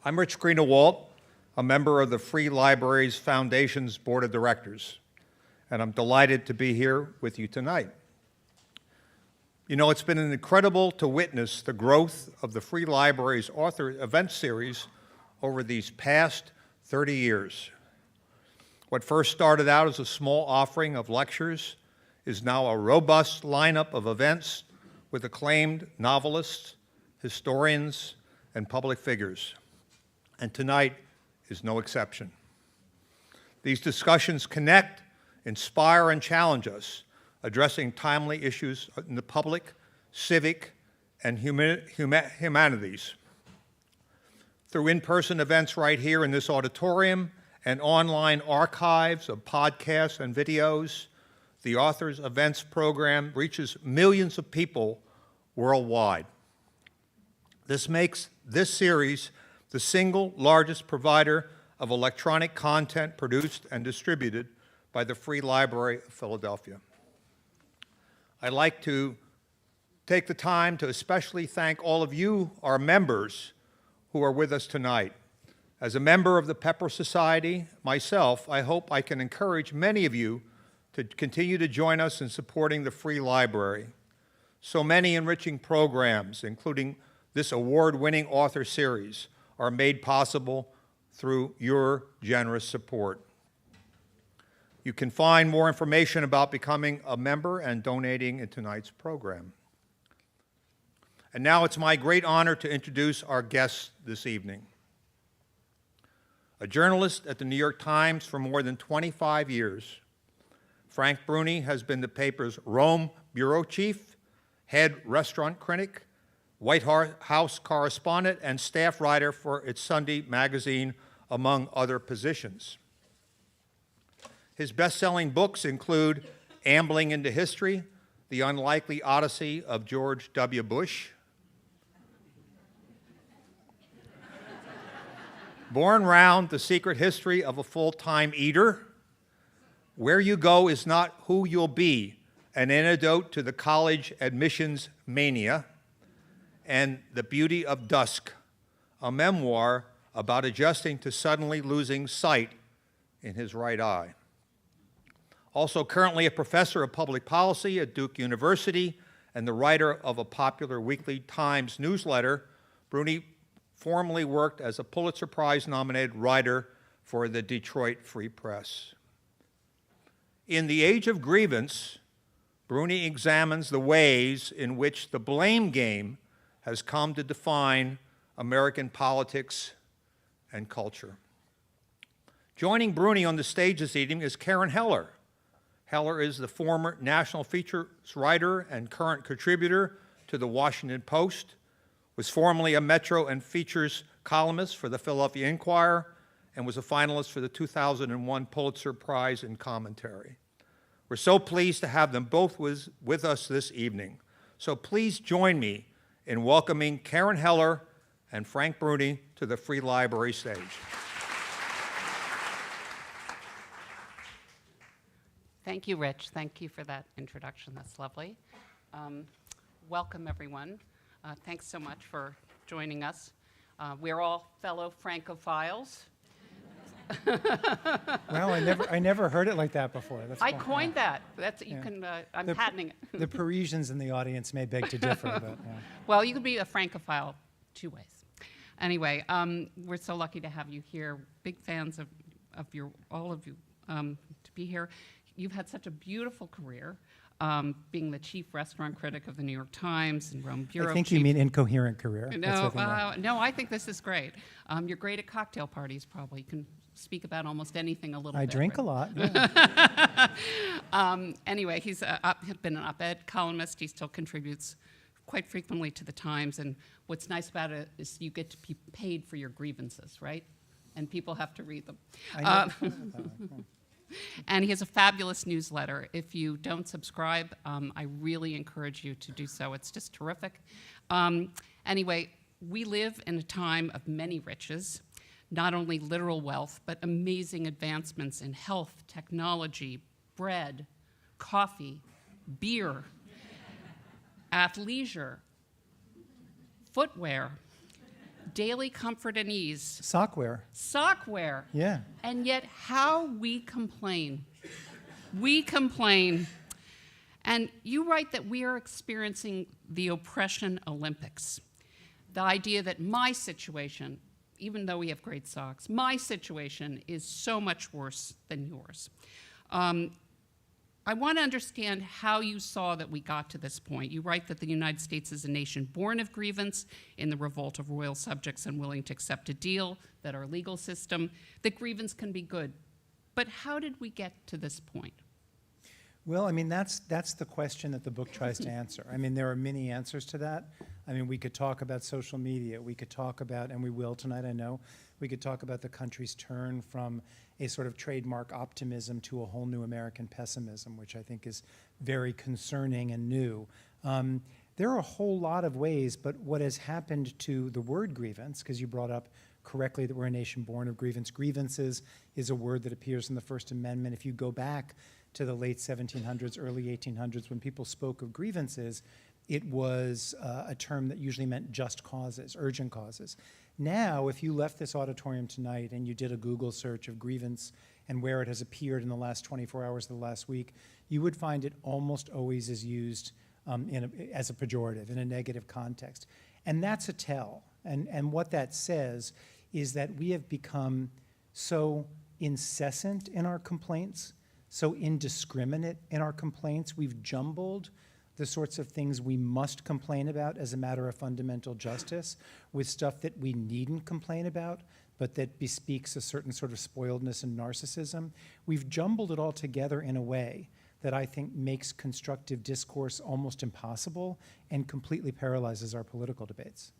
I'm Rich Greenewalt, a member of the Free Libraries Foundation's Board of Directors, and I'm delighted to be here with you tonight. You know, it's been incredible to witness the growth of the Free Libraries author event series over these past 30 years. What first started out as a small offering of lectures is now a robust lineup of events with acclaimed novelists, historians, and public figures. And tonight is no exception. These discussions connect, inspire, and challenge us, addressing timely issues in the public, civic, and humanities. Through in-person events right here in this auditorium and online archives of podcasts and videos, the Authors Events program reaches millions of people worldwide. This makes this series the single largest provider of electronic content produced and distributed by the Free Library of Philadelphia. I'd like to take the time to especially thank all of you, our members, who are with us tonight. As a member of the Pepper Society myself, I hope I can encourage many of you to continue to join us in supporting the Free Library. So many enriching programs, including this award-winning author series, are made possible through your generous support. You can find more information about becoming a member and donating in tonight's program. And now it's my great honor to introduce our guests this evening. A journalist at the New York Times for more than 25 years, Frank Bruni has been the paper's Rome bureau chief, head restaurant critic, White House correspondent, and staff writer for its Sunday magazine, among other positions. His best-selling books include Ambling into History, The Unlikely Odyssey of George W. Bush, Born Round, The Secret History of a Full-Time Eater, Where You Go Is Not Who You'll Be, An Antidote to the College Admissions Mania, and The Beauty of Dusk, a memoir about adjusting to suddenly losing sight in his right eye. Also currently a professor of public policy at Duke University and the writer of a popular weekly Times newsletter, Bruni formerly worked as a Pulitzer Prize-nominated writer for the Detroit Free Press. In The Age of Grievance, Bruni examines the ways in which the blame game has come to define American politics and culture. Joining Bruni on the stage this evening is Karen Heller. Heller is the former national features writer and current contributor to the Washington Post, was formerly a Metro and features columnist for the Philadelphia Inquirer, and was a finalist for the 2001 Pulitzer Prize in Commentary. We're so pleased to have them both with us this evening. So please join me in welcoming Karen Heller and Frank Bruni to the Free Library stage. Thank you, Rich. Thank you for that introduction. That's lovely. Welcome, everyone. Thanks so much for joining us. We're all fellow Francophiles. Well, I never heard it like that before. That's I fun. coined that. That's you can. I'm patenting it. The Parisians in the audience may beg to differ, but yeah. Well, you could be a Francophile two ways. Anyway, we're so lucky to have you here. Big fans of all of you to be here. You've had such a beautiful career, being the chief restaurant critic of the New York Times and Rome bureau. I think chief. you mean incoherent career. No, no, I think this is great. You're great at cocktail parties, probably. You can speak about almost anything a little bit. I drink a lot. Yeah. Anyway, he's been an op-ed columnist. He still contributes quite frequently to the Times. And what's nice about it is you get to be paid for your grievances, right? And people have to read them. I never thought about that. And he has a fabulous newsletter. If you don't subscribe, I really encourage you to do so. It's just terrific. Anyway, we live in a time of many riches, not only literal wealth, but amazing advancements in health, technology, bread, coffee, beer, athleisure, footwear, daily comfort and ease, Sockwear. sockwear. Yeah. And yet how we complain. We complain. And you write that we are experiencing the oppression Olympics. The idea that my situation, even though we have great socks, my situation is so much worse than yours. I want to understand how you saw that we got to this point. You write that the United States is a nation born of grievance, in the revolt of royal subjects unwilling to accept a deal, that our legal system, that grievance can be good. But how did we get to this point? Well, I mean, that's the question that the book tries to answer. I mean, there are many answers to that. I mean, we could talk about social media. We could talk about, and we will tonight, I know, we could talk about the country's turn from a sort of trademark optimism to a whole new American pessimism, which I think is very concerning and new. There are a whole lot of ways, but what has happened to the word grievance, because you brought up correctly that we're a nation born of grievance. Grievances is a word that appears in the First Amendment. If you go back to the late 1700s, early 1800s, when people spoke of grievances, it was a term that usually meant just causes, urgent causes. Now, if you left this auditorium tonight and you did a Google search of grievance and where it has appeared in the last 24 hours of the last week, you would find it almost always is used as a pejorative, in a negative context. And that's a tell. And what that says is that we have become so incessant in our complaints, so indiscriminate in our complaints. We've jumbled the sorts of things we must complain about as a matter of fundamental justice with stuff that we needn't complain about, but that bespeaks a certain sort of spoiledness and narcissism. We've jumbled it all together in a way that I think makes constructive discourse almost impossible and completely paralyzes our political debates.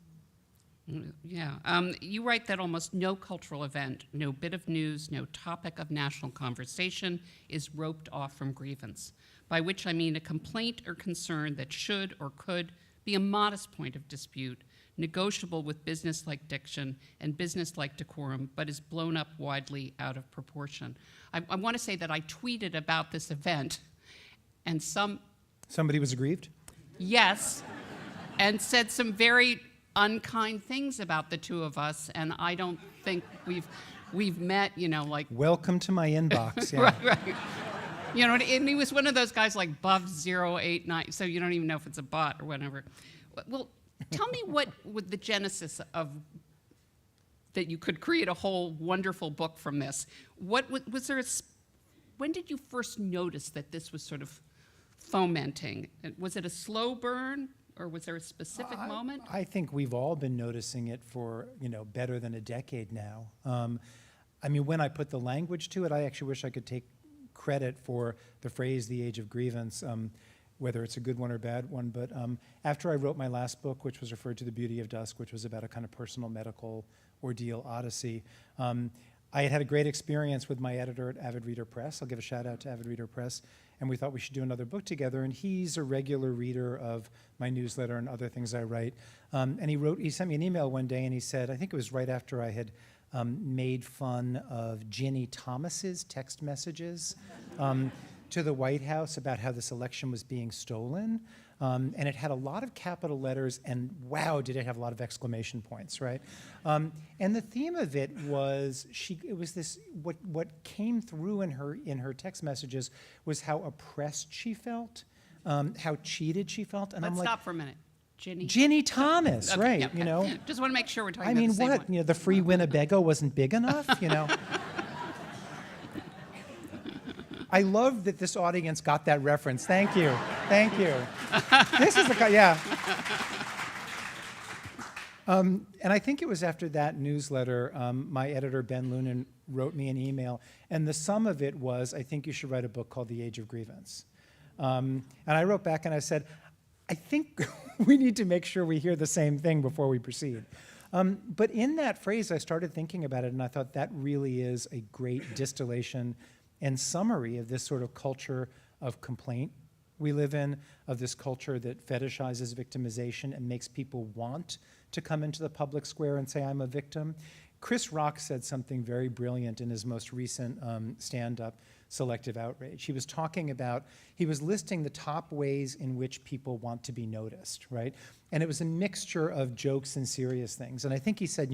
Yeah. You write that almost no cultural event, no bit of news, no topic of national conversation is roped off from grievance, by which I mean a complaint or concern that should or could be a modest point of dispute, negotiable with business-like diction and business-like decorum, but is blown up widely out of proportion. I want to say that I tweeted about this event, and Somebody was aggrieved? yes, and said some very unkind things about the two of us, and I don't think we've met, like... Welcome to my inbox. Yeah. Right. And he was one of those guys like Buff089, so you don't even know if it's a bot or whatever. Well, tell me what the genesis of that you could create a whole wonderful book from this. Was there when did you first notice that this was sort of fomenting? Was it a slow burn? Or was there a specific moment? I think we've all been noticing it for, better than a decade now. I mean, when I put the language to it, I actually wish I could take credit for the phrase, the Age of Grievance, whether it's a good one or bad one. But after I wrote my last book, which was referred to The Beauty of Dusk, which was about a kind of personal medical ordeal, Odyssey, I had a great experience with my editor at Avid Reader Press. I'll give a shout out to Avid Reader Press. And we thought we should do another book together. And he's a regular reader of my newsletter and other things I write. And he sent me an email one day and he said, I think it was right after I had made fun of Ginny Thomas's text messages to the White House about how this election was being stolen. And it had a lot of capital letters, and wow, did it have a lot of exclamation points, right? And the theme of it was what came through in her text messages was how oppressed she felt, how cheated she felt, and Let's I'm like, stop for a minute. Ginny Thomas, Okay, right? yep. Just want to make sure we're talking I about mean, the same what? one. The free Winnebago wasn't big enough, I love that this audience got that reference. Thank you. Thank you. This is yeah. And I think it was after that newsletter, my editor, Ben Lunan, wrote me an email. And the sum of it was, I think you should write a book called The Age of Grievance. And I wrote back and I said, I think we need to make sure we hear the same thing before we proceed. But in that phrase, I started thinking about it, and I thought that really is a great distillation and summary of this sort of culture of complaint we live in, of this culture that fetishizes victimization and makes people want to come into the public square and say, I'm a victim. Chris Rock said something very brilliant in his most recent stand-up selective outrage. He was talking about, he was listing the top ways in which people want to be noticed, right? And it was a mixture of jokes and serious things. And I think he said,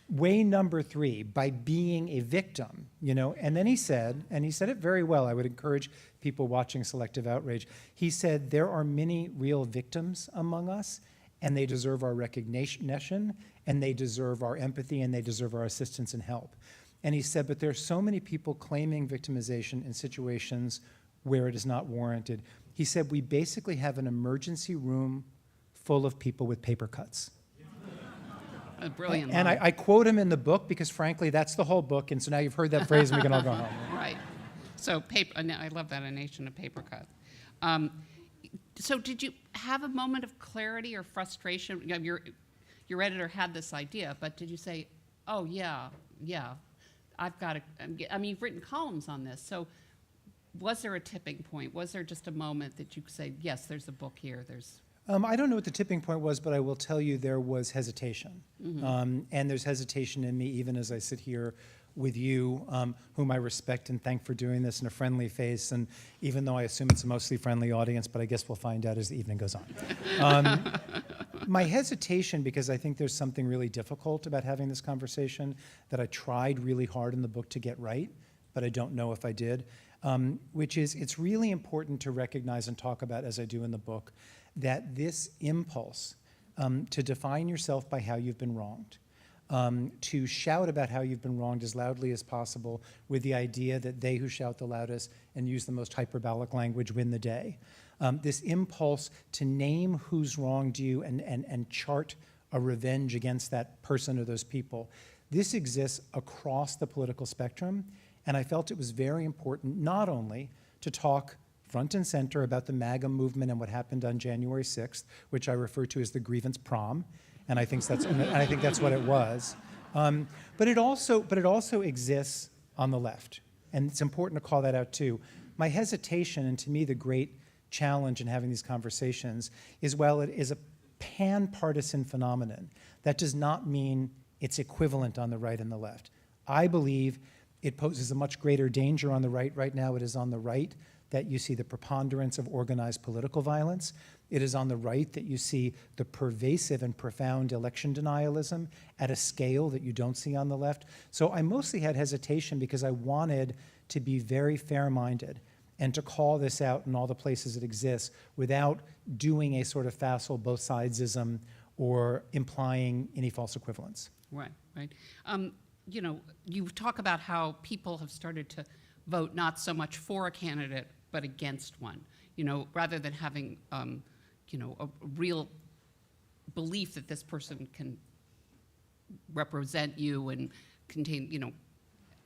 way number 3, by being a victim, and then he said, and he said it very well, I would encourage people watching selective outrage, he said, there are many real victims among us, and they deserve our recognition, and they deserve our empathy, and they deserve our assistance and help. And he said, but there are so many people claiming victimization in situations where it is not warranted. He said, we basically have an emergency room full of people with paper cuts. A brilliant And line. I quote him in the book because, frankly, that's the whole book, and so now you've heard that phrase, and we can all go home. Right. So I love that, a nation of paper cuts. So did you have a moment of clarity or frustration? Your editor had this idea, but did you say, oh, yeah, I've got to, you've written columns on this, so was there a tipping point? Was there just a moment that you could say, yes, there's a book here, I don't know what the tipping point was, but I will tell you there was hesitation. Mm-hmm. And there's hesitation in me even as I sit here with you, whom I respect and thank for doing this in a friendly face, and even though I assume it's a mostly friendly audience, but I guess we'll find out as the evening goes on. My hesitation, because I think there's something really difficult about having this conversation that I tried really hard in the book to get right, but I don't know if I did, which is it's really important to recognize and talk about, as I do in the book, that this impulse to define yourself by how you've been wronged, to shout about how you've been wronged as loudly as possible with the idea that they who shout the loudest and use the most hyperbolic language win the day. This impulse to name who's wronged you and chart a revenge against that person or those people. This exists across the political spectrum, and I felt it was very important not only to talk front and center about the MAGA movement and what happened on January 6th, which I refer to as the grievance prom, and I think that's what it was. But it also exists on the left, and it's important to call that out too. My hesitation, and to me the great challenge in having these conversations, is while it is a pan-partisan phenomenon, that does not mean it's equivalent on the right and the left. I believe it poses a much greater danger on the right. Right now it is on the right that you see the preponderance of organized political violence. It is on the right that you see the pervasive and profound election denialism at a scale that you don't see on the left. So I mostly had hesitation because I wanted to be very fair-minded and to call this out in all the places it exists without doing a sort of facile both sidesism or implying any false equivalence. Right. You talk about how people have started to vote not so much for a candidate, but against one, rather than having, a real belief that this person can represent you and contain,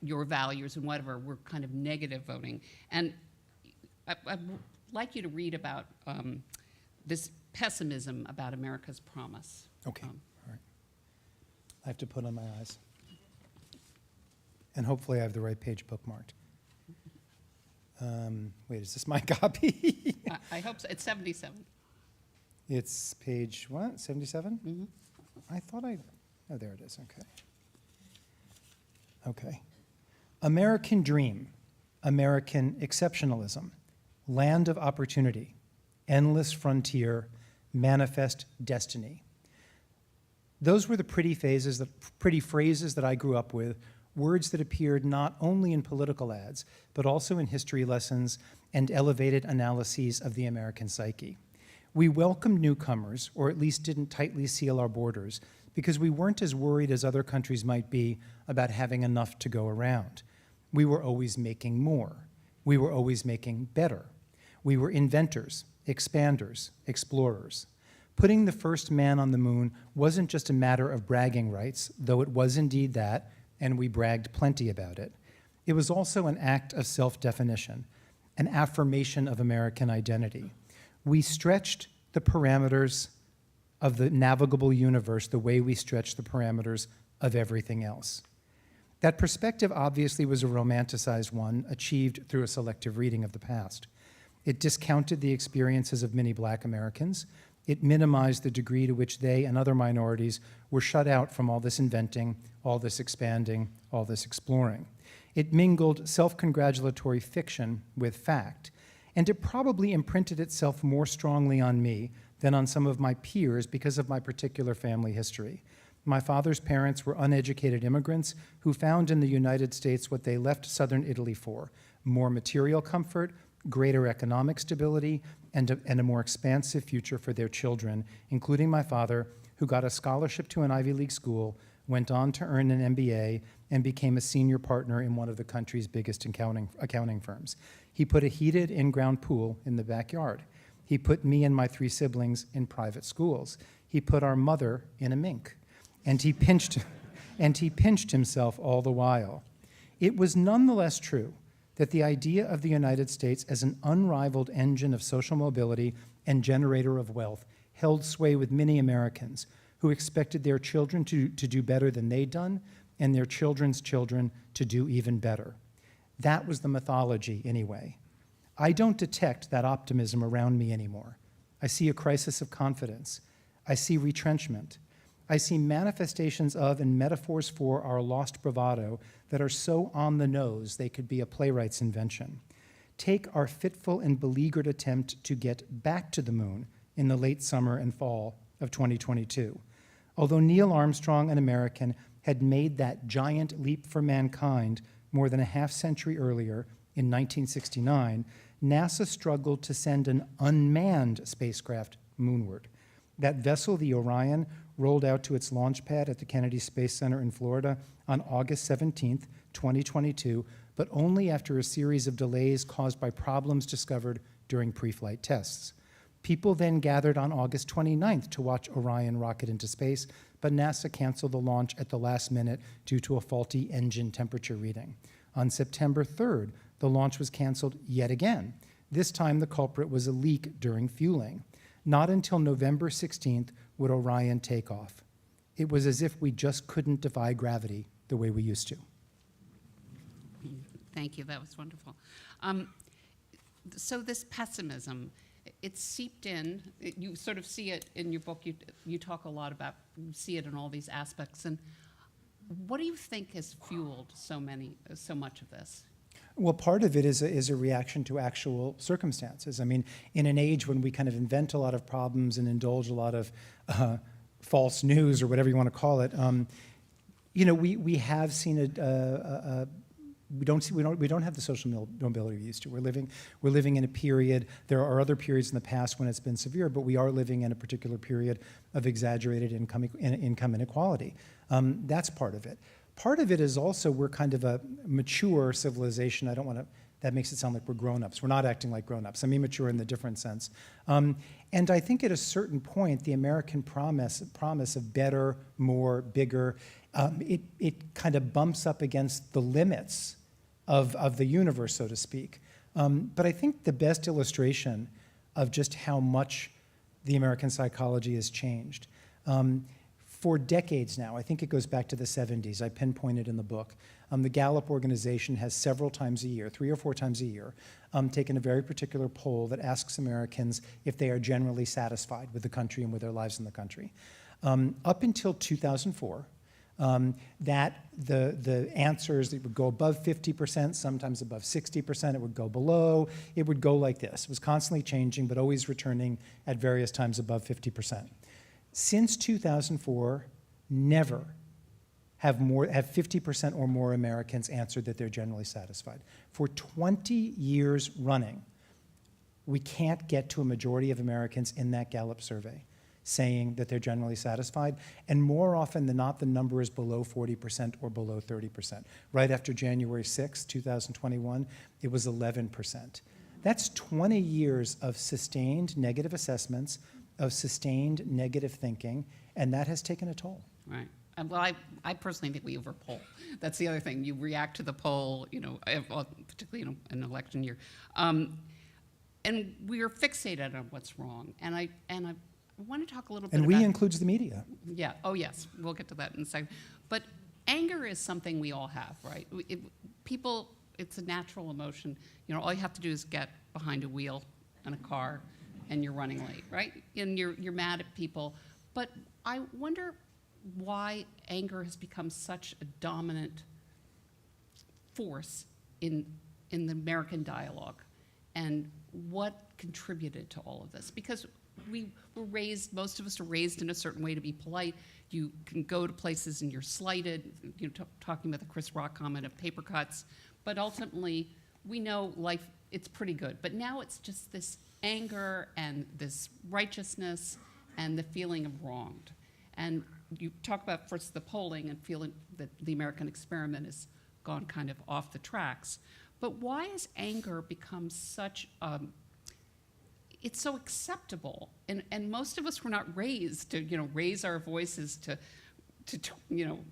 your values and whatever. We're kind of negative voting. And I'd like you to read about this pessimism about America's promise. Okay, all right. I have to put on my eyes. And hopefully I have the right page bookmarked. Wait, is this my copy? I hope so. It's 77. It's page, what, 77? Mm-hmm. I thought oh, there it is, okay. American dream, American exceptionalism, land of opportunity, endless frontier, manifest destiny. Those were the pretty phrases that I grew up with, words that appeared not only in political ads, but also in history lessons and elevated analyses of the American psyche. We welcomed newcomers, or at least didn't tightly seal our borders, because we weren't as worried as other countries might be about having enough to go around. We were always making more. We were always making better. We were inventors, expanders, explorers. Putting the first man on the moon wasn't just a matter of bragging rights, though it was indeed that, and we bragged plenty about it. It was also an act of self-definition, an affirmation of American identity. We stretched the parameters of the navigable universe the way we stretched the parameters of everything else. That perspective obviously was a romanticized one, achieved through a selective reading of the past. It discounted the experiences of many Black Americans. It minimized the degree to which they and other minorities were shut out from all this inventing, all this expanding, all this exploring. It mingled self-congratulatory fiction with fact, and it probably imprinted itself more strongly on me than on some of my peers because of my particular family history. My father's parents were uneducated immigrants who found in the United States what they left southern Italy for: more material comfort, greater economic stability, and a more expansive future for their children, including my father, who got a scholarship to an Ivy League school, went on to earn an MBA, and became a senior partner in one of the country's biggest accounting firms. He put a heated in-ground pool in the backyard. He put me and my 3 siblings in private schools. He put our mother in a mink, and he pinched himself all the while. It was nonetheless true that the idea of the United States as an unrivaled engine of social mobility and generator of wealth held sway with many Americans who expected their children to do better than they'd done and their children's children to do even better. That was the mythology anyway. I don't detect that optimism around me anymore. I see a crisis of confidence. I see retrenchment. I see manifestations of and metaphors for our lost bravado that are so on the nose they could be a playwright's invention. Take our fitful and beleaguered attempt to get back to the moon in the late summer and fall of 2022. Although Neil Armstrong, an American, had made that giant leap for mankind more than a half-century earlier in 1969, NASA struggled to send an unmanned spacecraft moonward. That vessel, the Orion, rolled out to its launch pad at the Kennedy Space Center in Florida on August 17th, 2022, but only after a series of delays caused by problems discovered during pre-flight tests. People then gathered on August 29th to watch Orion rocket into space, but NASA canceled the launch at the last minute due to a faulty engine temperature reading. On September 3rd, the launch was canceled yet again. This time the culprit was a leak during fueling. Not until November 16th would Orion take off. It was as if we just couldn't defy gravity the way we used to. Thank you, that was wonderful. So this pessimism, it's seeped in. You sort of see it in your book. You talk a lot about, you see it in all these aspects. And what do you think has fueled so much of this? Well, part of it is a reaction to actual circumstances. I mean, in an age when we kind of invent a lot of problems and indulge a lot of false news or whatever you want to call it, we have seen we don't have the social mobility we used to. We're living in a period. There are other periods in the past when it's been severe, but we are living in a particular period of exaggerated income inequality. That's part of it. Part of it is also we're kind of a mature civilization. I don't want to, that makes it sound like we're grown-ups. We're not acting like grown-ups. I mean mature in the different sense. And I think at a certain point, the American promise of better, more, bigger, it kind of bumps up against the limits of the universe, so to speak. But I think the best illustration of just how much the American psychology has changed. For decades now, I think it goes back to the 70s, I pinpointed in the book, the Gallup organization has several times a year, 3 or 4 times a year, taken a very particular poll that asks Americans if they are generally satisfied with the country and with their lives in the country. Up until 2004, that the answers, it would go above 50%, sometimes above 60%, it would go below, it would go like this. It was constantly changing, but always returning at various times above 50%. Since 2004, never have 50% or more Americans answered that they're generally satisfied. For 20 years running, we can't get to a majority of Americans in that Gallup survey saying that they're generally satisfied, and more often than not, the number is below 40% or below 30%. Right after January 6, 2021, it was 11%. That's 20 years of sustained negative assessments, of sustained negative thinking, and that has taken a toll. Right. Well, I personally think we overpoll. That's the other thing. You react to the poll, particularly in an election year. And we are fixated on what's wrong. And I want to talk a little bit about... And we includes the media. Yeah. Oh, yes. We'll get to that in a second. But anger is something we all have, right? It's a natural emotion. All you have to do is get behind a wheel in a car and you're running late, right? And you're mad at people. But I wonder why anger has become such a dominant force in the American dialogue, and what contributed to all of this? Because we were raised, most of us are raised in a certain way to be polite. You can go to places and you're slighted, talking about the Chris Rock comment of paper cuts, but ultimately we know life, it's pretty good. But now it's just this anger and this righteousness and the feeling of wronged. And you talk about first the polling and feeling that the American experiment has gone kind of off the tracks. But why has anger become such it's so acceptable, and most of us were not raised to raise our voices to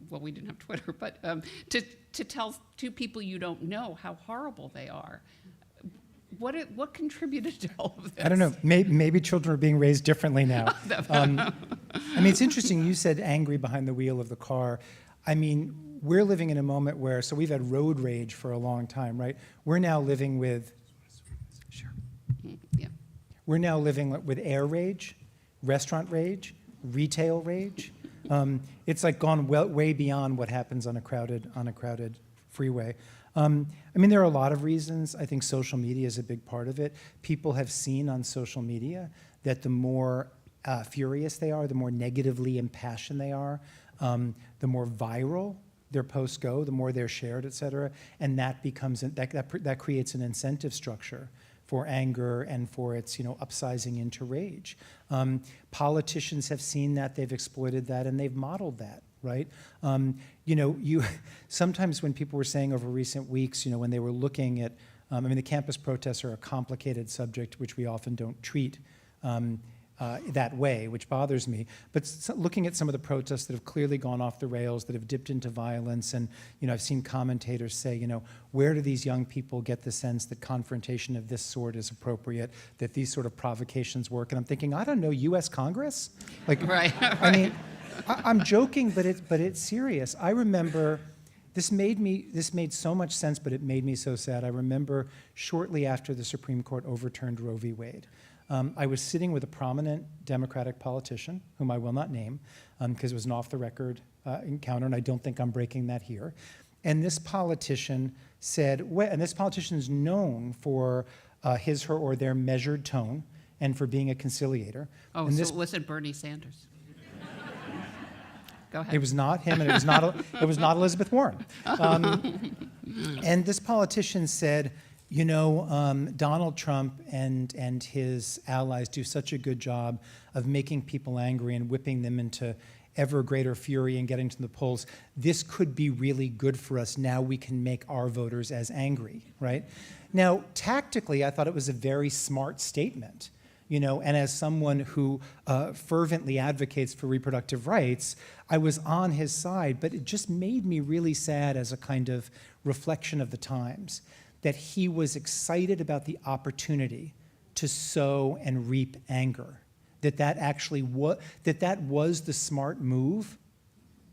well, we didn't have Twitter, but to tell two people you don't know how horrible they are. What contributed to all of this? I don't know. Maybe children are being raised differently now. I mean, it's interesting. You said angry behind the wheel of the car. I mean, we're living in a moment where, so we've had road rage for a long time, right? We're now living with, Yeah. we're now living with air rage, restaurant rage, retail rage. It's like gone way beyond what happens on a crowded freeway. I mean, there are a lot of reasons. I think social media is a big part of it. People have seen on social media that the more furious they are, the more negatively impassioned they are, the more viral their posts go, the more they're shared, et cetera, and that becomes that creates an incentive structure for anger and for its upsizing into rage. Politicians have seen that, they've exploited that, and they've modeled that. Right? Sometimes when people were saying over recent weeks, when they were looking at, I mean, the campus protests are a complicated subject, which we often don't treat that way, which bothers me. But looking at some of the protests that have clearly gone off the rails, that have dipped into violence, and I've seen commentators say, where do these young people get the sense that confrontation of this sort is appropriate, that these sort of provocations work? And I'm thinking, I don't know, U.S. Congress? Like, Right. I mean, I'm joking, but it's serious. I remember this made so much sense, but it made me so sad. I remember shortly after the Supreme Court overturned Roe v. Wade, I was sitting with a prominent Democratic politician, whom I will not name, because it was an off-the-record encounter, and I don't think I'm breaking that here. And this politician said, and this politician is known for his, her, or their measured tone, and for being a conciliator. Oh, and so this, it wasn't Bernie Sanders. Go ahead. It was not him, and it was not Elizabeth Warren. And this politician said, Donald Trump and his allies do such a good job of making people angry and whipping them into ever greater fury and getting to the polls. This could be really good for us. Now we can make our voters as angry, right? Now, tactically, I thought it was a very smart statement. And as someone who fervently advocates for reproductive rights, I was on his side, but it just made me really sad as a kind of reflection of the times, that he was excited about the opportunity to sow and reap anger, that actually that was the smart move,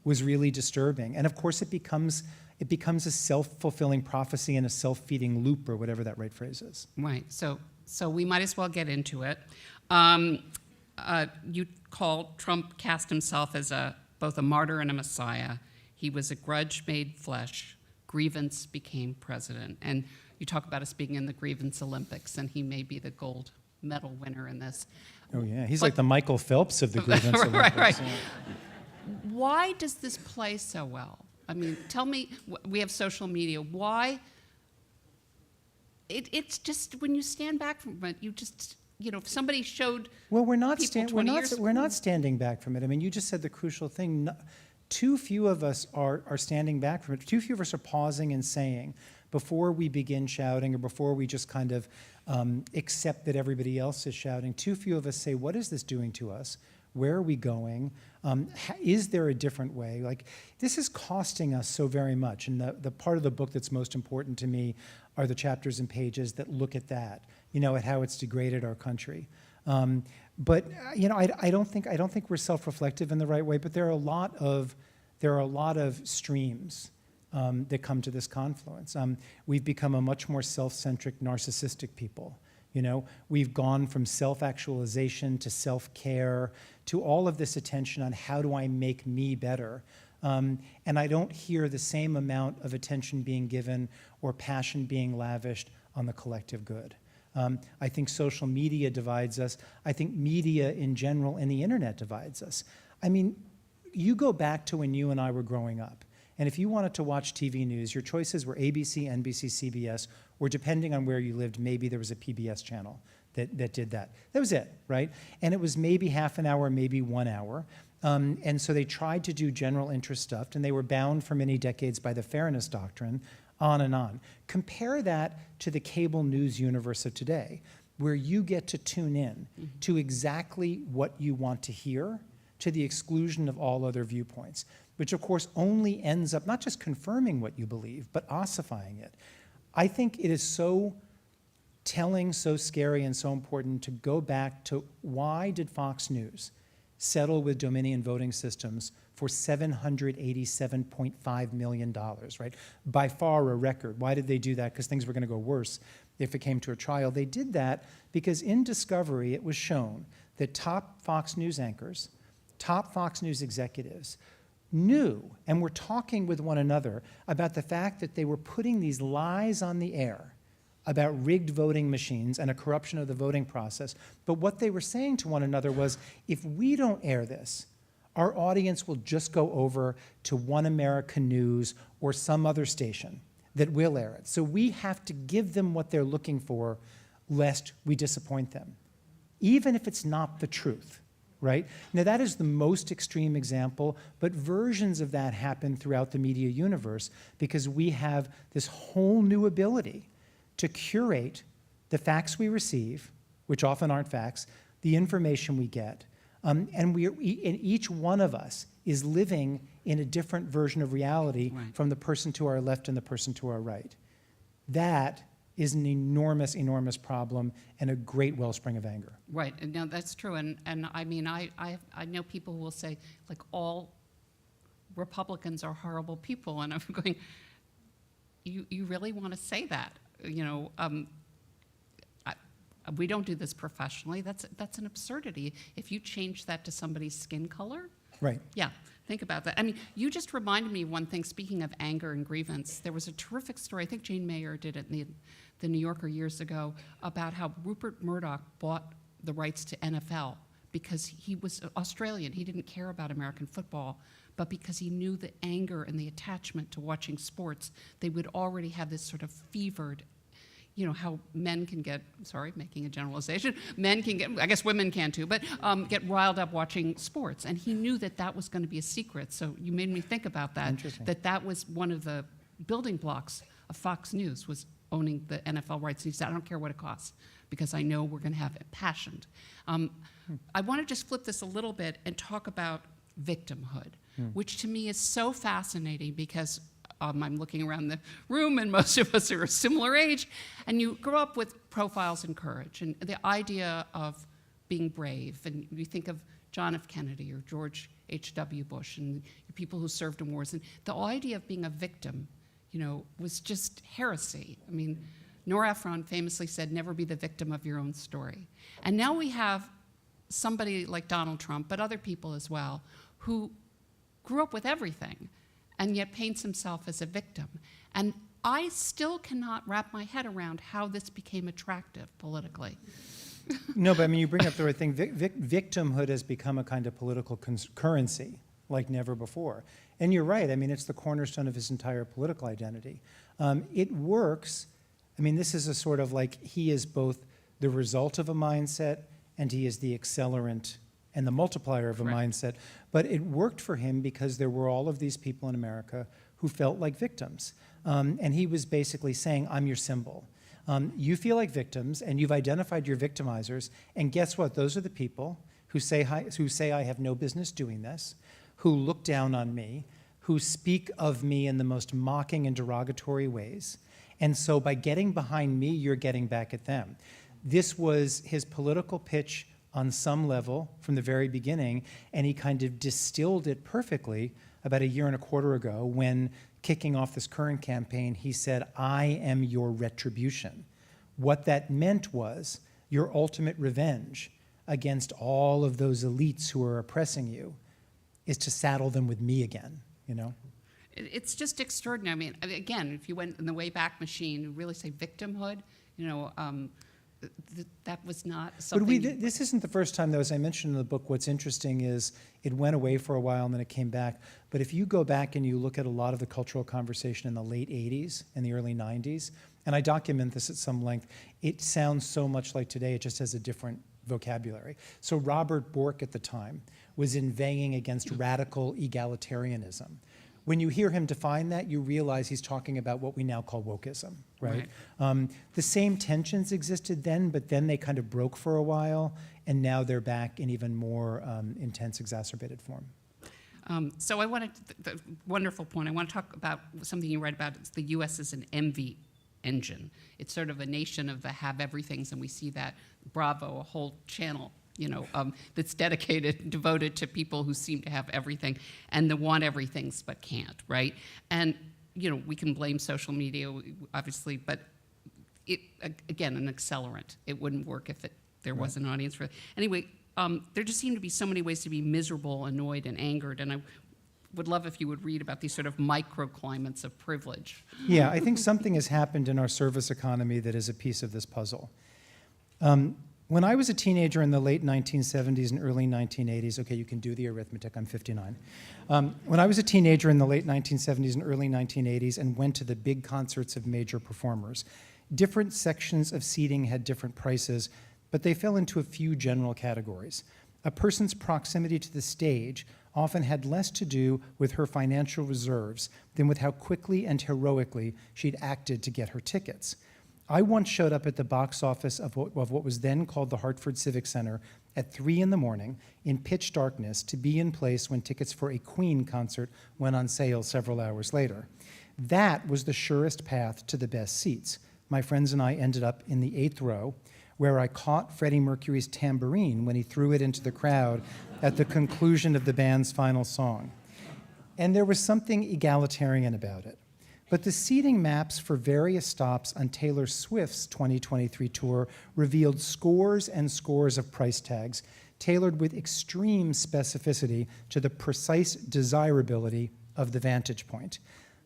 was really disturbing. And of course it becomes a self-fulfilling prophecy and a self-feeding loop, or whatever that right phrase is. Right. So we might as well get into it. You call Trump cast himself as both a martyr and a messiah. He was a grudge made flesh. Grievance became president. And you talk about us being in the Grievance Olympics, and he may be the gold medal winner in this. Oh yeah, he's like the Michael Phelps of the Grievance Olympics. Right. Why does this play so well? I mean, tell me, we have social media. Why? It's just, when you stand back from it, you just, if somebody showed Well, we're not standing back from it. I mean, you just said the crucial thing. Too few of us are standing back from it. Too few of us are pausing and saying, before we begin shouting, or before we just kind of accept that everybody else is shouting, too few of us say, what is this doing to us? Where are we going? Is there a different way? Like, this is costing us so very much. And the part of the book that's most important to me are the chapters and pages that look at that, at how it's degraded our country. But I don't think we're self-reflective in the right way. But there are a lot of streams that come to this confluence. We've become a much more self-centric, narcissistic people. We've gone from self-actualization to self-care to all of this attention on how do I make me better. And I don't hear the same amount of attention being given or passion being lavished on the collective good. I think social media divides us. I think media in general and the internet divides us. I mean, you go back to when you and I were growing up, and if you wanted to watch TV news, your choices were ABC, NBC, CBS, or depending on where you lived, maybe there was a PBS channel that did that. That was it, right? And it was maybe half an hour, maybe 1 hour. And so they tried to do general interest stuff, and they were bound for many decades by the fairness doctrine, on and on. Compare that to the cable news universe of today, where you get to tune in to exactly what you want to hear, to the exclusion of all other viewpoints, which of course only ends up not just confirming what you believe, but ossifying it. I think it is so telling, so scary, and so important to go back to why did Fox News settle with Dominion Voting Systems for $787.5 million, right? By far a record. Why did they do that? Because things were going to go worse if it came to a trial. They did that because in discovery it was shown that top Fox News anchors, top Fox News executives knew and were talking with one another about the fact that they were putting these lies on the air about rigged voting machines and a corruption of the voting process. But what they were saying to one another was, if we don't air this, our audience will just go over to One America News or some other station that will air it. So we have to give them what they're looking for, lest we disappoint them, even if it's not the truth, right? Now that is the most extreme example, but versions of that happen throughout the media universe because we have this whole new ability to curate the facts we receive, which often aren't facts, the information we get, and each one of us is living in a different version of reality from the person to our left and the person to our right. That is an enormous, enormous problem and a great wellspring of anger. Right, and no, that's true. And I mean, I know people who will say, like, all Republicans are horrible people, and I'm going, you really want to say that? You know, we don't do this professionally. That's an absurdity. If you change that to somebody's skin color, right? Yeah, think about that. I mean, you just reminded me of one thing. Speaking of anger and grievance, there was a terrific story. I think Jane Mayer did it in the New Yorker years ago about how Rupert Murdoch bought the rights to NFL because he was Australian. He didn't care about American football, but because he knew the anger and the attachment to watching sports, they would already have this sort of fevered, you know, how men can get, sorry, making a generalization, men can get, I guess women can too, but get riled up watching sports. And he knew that that was going to be a secret. So you made me think about that, that was one of the building blocks of Fox News was owning the NFL rights. And he said, I don't care what it costs, because I know we're going to have it passioned. I want to just flip this a little bit and talk about victimhood, which to me is so fascinating because I'm looking around the room and most of us are a similar age, and you grow up with profiles in courage and the idea of being brave, and you think of John F. Kennedy or George H.W. Bush and people who served in wars, and the idea of being a victim, you know, was just heresy. I mean, Nora Ephron famously said, never be the victim of your own story. And now we have somebody like Donald Trump, but other people as well, who grew up with everything and yet paints himself as a victim. And I still cannot wrap my head around how this became attractive politically. No, but I mean, you bring up the right thing. Victimhood has become a kind of political currency like never before. And you're right, I mean, it's the cornerstone of his entire political identity. It works. I mean, this is a sort of like, he is both the result of a mindset and he is the accelerant and the multiplier of a mindset. But it worked for him because there were all of these people in America who felt like victims. And he was basically saying, I'm your symbol. You feel like victims, and you've identified your victimizers, and guess what? Those are the people who say I have no business doing this, who look down on me, who speak of me in the most mocking and derogatory ways. And so by getting behind me, you're getting back at them. This was his political pitch on some level from the very beginning, and he kind of distilled it perfectly about 1.25 years ago when, kicking off this current campaign, he said, I am your retribution. What that meant was your ultimate revenge against all of those elites who are oppressing you is to saddle them with me again, you know? It's just extraordinary. I mean, again, if you went in the Wayback Machine, you really say victimhood, that was not something. But this isn't the first time, though, as I mentioned in the book. What's interesting is it went away for a while and then it came back. But if you go back and you look at a lot of the cultural conversation in the late 80s and the early 90s, and I document this at some length, it sounds so much like today, it just has a different vocabulary. So Robert Bork at the time was inveighing against radical egalitarianism. When you hear him define that, you realize he's talking about what we now call wokeism, right? The same tensions existed then, but then they kind of broke for a while, and now they're back in even more intense, exacerbated form. So I wanted, the wonderful point, I want to talk about something you write about. It's the U.S. is an envy engine. It's sort of a nation of the have-everythings, and we see that. Bravo, a whole channel that's devoted to people who seem to have everything and the want everythings but can't, right? And, we can blame social media, obviously, but it, again, an accelerant. It wouldn't work if there was an audience for it. Anyway, there just seem to be so many ways to be miserable, annoyed, and angered, and I would love if you would read about these sort of microclimates of privilege. Yeah, I think something has happened in our service economy that is a piece of this puzzle. When I was a teenager in the late 1970s and early 1980s, okay, you can do the arithmetic, I'm 59. When I was a teenager in the late 1970s and early 1980s and went to the big concerts of major performers, different sections of seating had different prices, but they fell into a few general categories. A person's proximity to the stage often had less to do with her financial reserves than with how quickly and heroically she'd acted to get her tickets. I once showed up at the box office of what was then called the Hartford Civic Center at 3 in the morning in pitch darkness to be in place when tickets for a Queen concert went on sale several hours later. That was the surest path to the best seats. My friends and I ended up in the 8th row, where I caught Freddie Mercury's tambourine when he threw it into the crowd at the conclusion of the band's final song. And there was something egalitarian about it. But the seating maps for various stops on Taylor Swift's 2023 tour revealed scores and scores of price tags, tailored with extreme specificity to the precise desirability of the vantage point.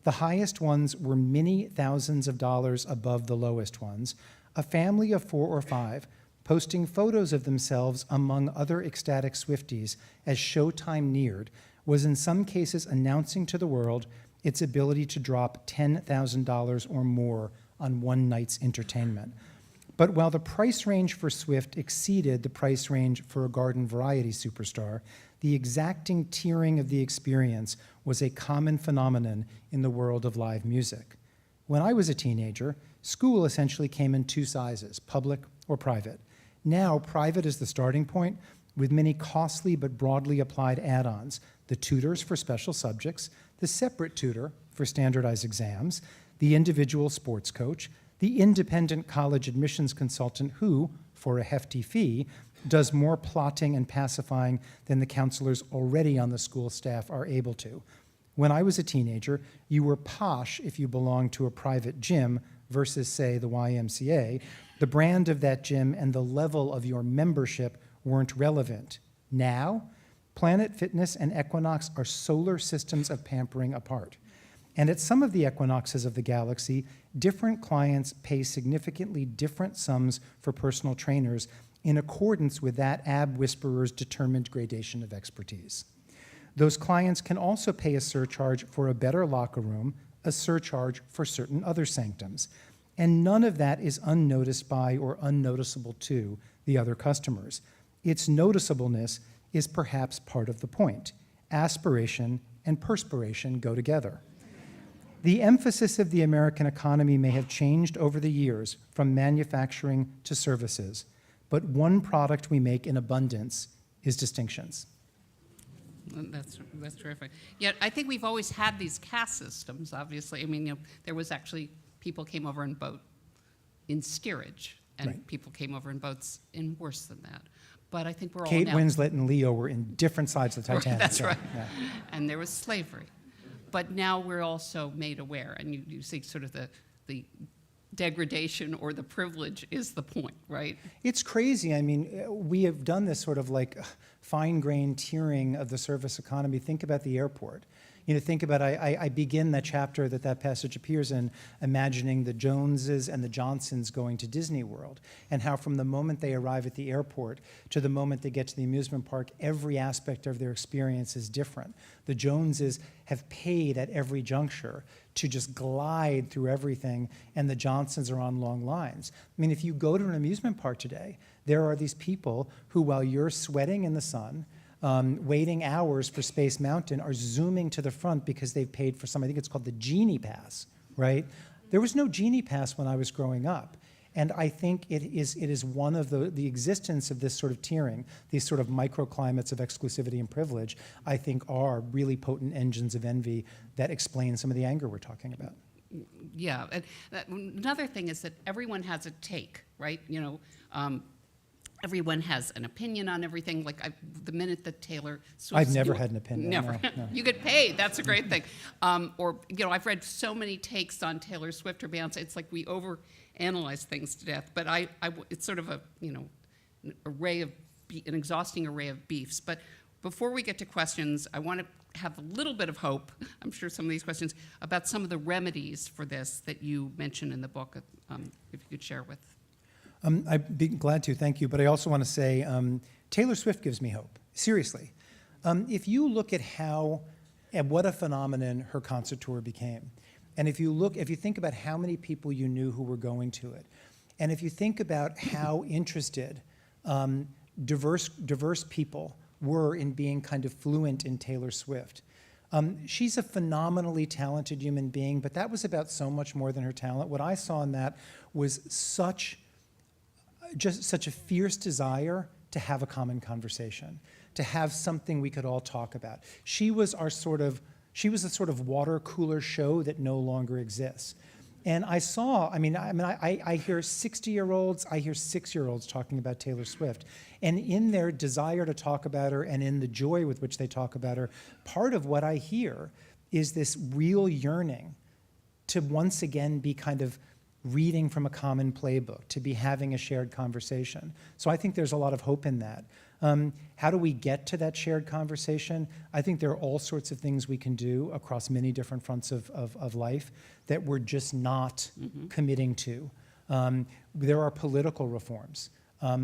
The highest ones were many thousands of dollars above the lowest ones, a family of 4 or 5 posting photos of themselves among other ecstatic Swifties as showtime neared, was in some cases announcing to the world its ability to drop $10,000 or more on one night's entertainment. But while the price range for Swift exceeded the price range for a garden variety superstar, the exacting tiering of the experience was a common phenomenon in the world of live music. When I was a teenager, school essentially came in 2 sizes, public or private. Now, private is the starting point, with many costly but broadly applied add-ons: the tutors for special subjects, the separate tutor for standardized exams, the individual sports coach, the independent college admissions consultant who, for a hefty fee, does more plotting and pacifying than the counselors already on the school staff are able to. When I was a teenager, you were posh if you belonged to a private gym versus, say, the YMCA. The brand of that gym and the level of your membership weren't relevant. Now, Planet Fitness and Equinox are solar systems of pampering apart. And at some of the equinoxes of the galaxy, different clients pay significantly different sums for personal trainers in accordance with that ab whisperer's determined gradation of expertise. Those clients can also pay a surcharge for a better locker room, a surcharge for certain other sanctums. And none of that is unnoticed by or unnoticeable to the other customers. Its noticeableness is perhaps part of the point. Aspiration and perspiration go together. The emphasis of the American economy may have changed over the years from manufacturing to services, but one product we make in abundance is distinctions. That's terrific. Yet I think we've always had these caste systems, obviously. I mean, there was actually, people came over in boat in steerage, and Right. people came over in boats in worse than that. But I think we're Kate all now. Winslet and Leo were in different sides of the Titanic. That's so, right. yeah. And there was slavery. But now we're also made aware, and you see sort of the degradation or the privilege is the point, right? It's crazy. I mean, we have done this sort of like fine-grained tiering of the service economy. Think about the airport. You know, think about, I begin that chapter that passage appears in, imagining the Joneses and the Johnsons going to Disney World, and how from the moment they arrive at the airport to the moment they get to the amusement park, every aspect of their experience is different. The Joneses have paid at every juncture to just glide through everything, and the Johnsons are on long lines. I mean, if you go to an amusement park today, there are these people who, while you're sweating in the sun, waiting hours for Space Mountain, are zooming to the front because they've paid for some, I think it's called the Genie Pass, right? There was no Genie Pass when I was growing up. And I think it is one of the existence of this sort of tiering, these sort of microclimates of exclusivity and privilege, I think are really potent engines of envy that explain some of the anger we're talking about. Yeah, and another thing is that everyone has a take, right? You know, everyone has an opinion on everything. Like the minute that Taylor Swift, I've never had an opinion. Never. No. You get paid. That's a great thing. Or you know, I've read so many takes on Taylor Swift or Beyonce. It's like we overanalyze things to death. But it's sort of a an exhausting array of beefs. But before we get to questions, I want to have a little bit of hope. I'm sure some of these questions about some of the remedies for this that you mention in the book. If you could share with. I'd be glad to, thank you. But I also want to say Taylor Swift gives me hope, seriously. If you look at what a phenomenon her concert tour became, and if you think about how many people you knew who were going to it, and if you think about how interested diverse people were in being kind of fluent in Taylor Swift, she's a phenomenally talented human being, but that was about so much more than her talent. What I saw in that was just such a fierce desire to have a common conversation, to have something we could all talk about. She was a sort of water cooler show that no longer exists. And I hear 60-year-olds, I hear 6-year-olds talking about Taylor Swift. And in their desire to talk about her and in the joy with which they talk about her, part of what I hear is this real yearning to once again be kind of reading from a common playbook, to be having a shared conversation. So I think there's a lot of hope in that. How do we get to that shared conversation? I think there are all sorts of things we can do across many different fronts of life that we're just not committing to. There are political reforms we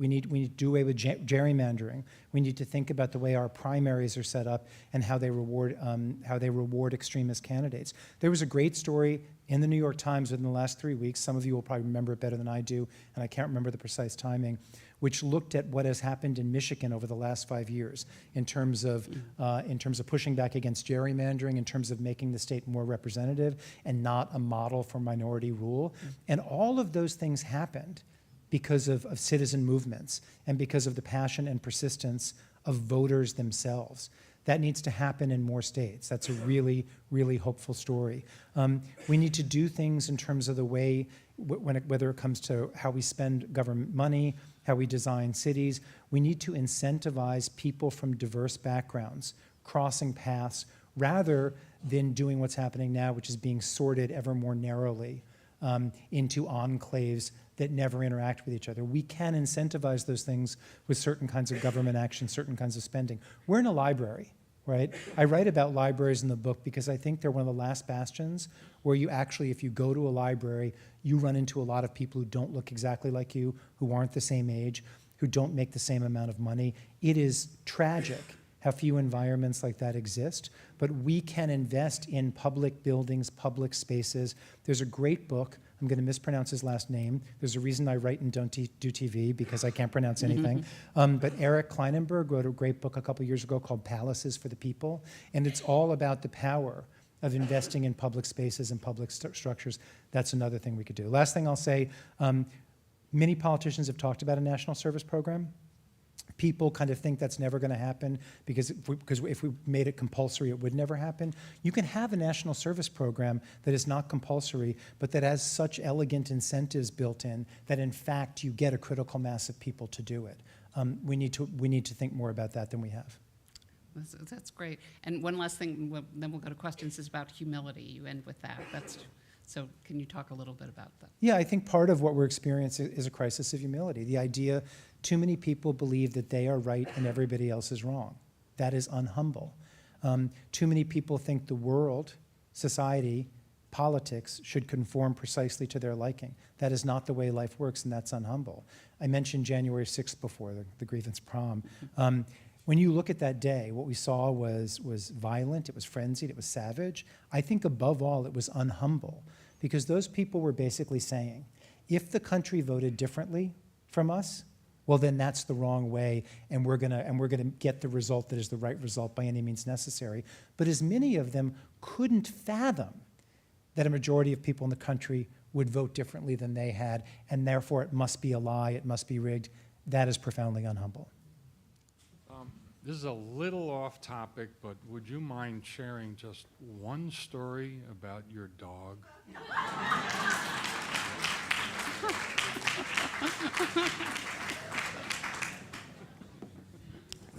need to do away with gerrymandering. We need to think about the way our primaries are set up and how they reward extremist candidates. There was a great story in the New York Times within the last 3 weeks. Some of you will probably remember it better than I do, and I can't remember the precise timing, which looked at what has happened in Michigan over the last 5 years in terms of pushing back against gerrymandering, in terms of making the state more representative and not a model for minority rule. And all of those things happened because of citizen movements and because of the passion and persistence of voters themselves. That needs to happen in more states. That's a really, really hopeful story. We need to do things in terms of the way, whether it comes to how we spend government money, how we design cities. We need to incentivize people from diverse backgrounds, crossing paths, rather than doing what's happening now, which is being sorted ever more narrowly into enclaves that never interact with each other. We can incentivize those things with certain kinds of government action, certain kinds of spending. We're in a library, right? I write about libraries in the book because I think they're one of the last bastions where you actually, if you go to a library, you run into a lot of people who don't look exactly like you, who aren't the same age, who don't make the same amount of money. It is tragic how few environments like that exist, but we can invest in public buildings, public spaces. There's a great book. I'm going to mispronounce his last name. There's a reason I write and don't do TV, because I can't pronounce anything. But Eric Kleinenberg wrote a great book a couple years ago called Palaces for the People, and it's all about the power of investing in public spaces and public structures. That's another thing we could do. Last thing I'll say, many politicians have talked about a national service program. People kind of think that's never going to happen because if we made it compulsory, it would never happen. You can have a national service program that is not compulsory, but that has such elegant incentives built in that, in fact, you get a critical mass of people to do it. We need to think more about that than we have. That's great. And one last thing, then we'll go to questions, is about humility. You end with that. So can you talk a little bit about that? Yeah, I think part of what we're experiencing is a crisis of humility. The idea too many people believe that they are right and everybody else is wrong. That is unhumble. Too many people think the world, society, politics should conform precisely to their liking. That is not the way life works, and that's unhumble. I mentioned January 6th before, the grievance prom. When you look at that day, what we saw was violent, it was frenzied, it was savage. I think above all, it was unhumble, because those people were basically saying, if the country voted differently from us, well, then that's the wrong way, and we're gonna get the result that is the right result by any means necessary. But as many of them couldn't fathom that a majority of people in the country would vote differently than they had, and therefore it must be a lie, it must be rigged, that is profoundly unhumble. This is a little off topic, but would you mind sharing just one story about your dog?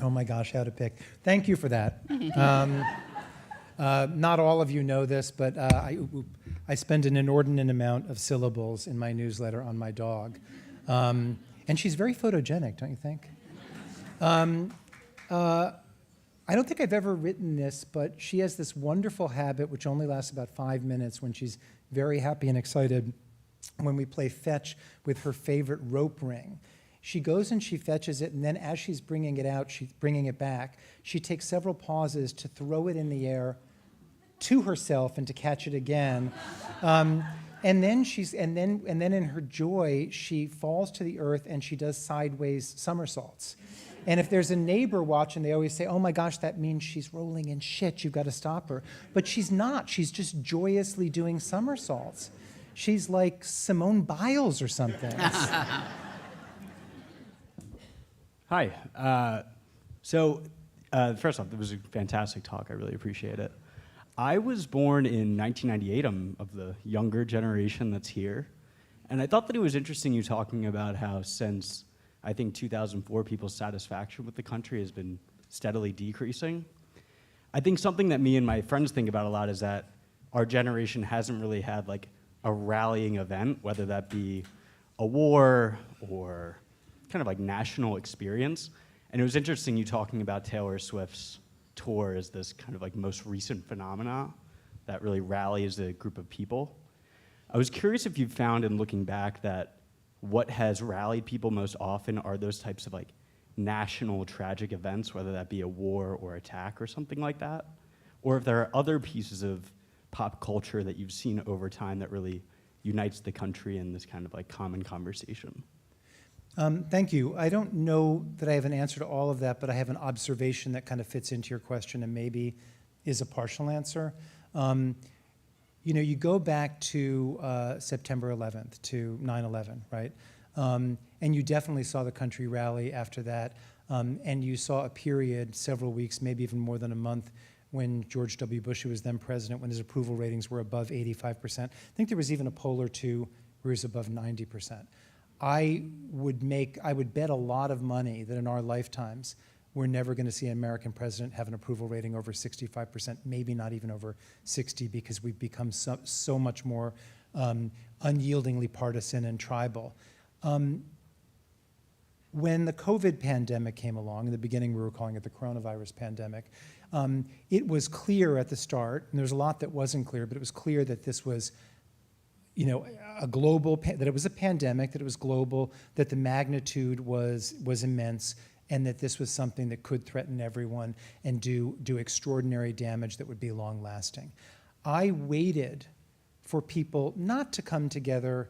Oh my gosh, how to pick. Thank you for that. Not all of you know this, but I spend an inordinate amount of syllables in my newsletter on my dog. And she's very photogenic, don't you think? I don't think I've ever written this, but she has this wonderful habit, which only lasts about 5 minutes, when she's very happy and excited, when we play fetch with her favorite rope ring. She goes and she fetches it, and then as she's bringing it out, she's bringing it back, she takes several pauses to throw it in the air to herself and to catch it again. And then in her joy, she falls to the earth and she does sideways somersaults. And if there's a neighbor watching, they always say, oh my gosh, that means she's rolling in shit, you've got to stop her. But she's not, she's just joyously doing somersaults. She's like Simone Biles or something. Hi. First off, it was a fantastic talk. I really appreciate it. I was born in 1998. I'm of the younger generation that's here. And I thought that it was interesting you talking about how since, I think, 2004, people's satisfaction with the country has been steadily decreasing. I think something that me and my friends think about a lot is that our generation hasn't really had like a rallying event, whether that be a war or kind of like national experience. And it was interesting you talking about Taylor Swift's tour as this kind of like most recent phenomena that really rallies a group of people. I was curious if you found in looking back that what has rallied people most often are those types of like national tragic events, whether that be a war or attack or something like that, or if there are other pieces of pop culture that you've seen over time that really unites the country in this kind of like common conversation. Thank you. I don't know that I have an answer to all of that, but I have an observation that kind of fits into your question and maybe is a partial answer. You know, you go back to September 11th, to 9/11, right? And you definitely saw the country rally after that. And you saw a period, several weeks, maybe even more than a month, when George W. Bush, who was then president, when his approval ratings were above 85%. I think there was even a poll or two where he was above 90%. I would bet a lot of money that in our lifetimes, we're never going to see an American president have an approval rating over 65%, maybe not even over 60, because we've become so much more unyieldingly partisan and tribal. When the COVID pandemic came along, in the beginning we were calling it the coronavirus pandemic, it was clear at the start, and there was a lot that wasn't clear, but it was clear that this was, you know, a global, that it was a pandemic, that it was global, that the magnitude was immense, and that this was something that could threaten everyone and do extraordinary damage that would be long-lasting. I waited for people not to come together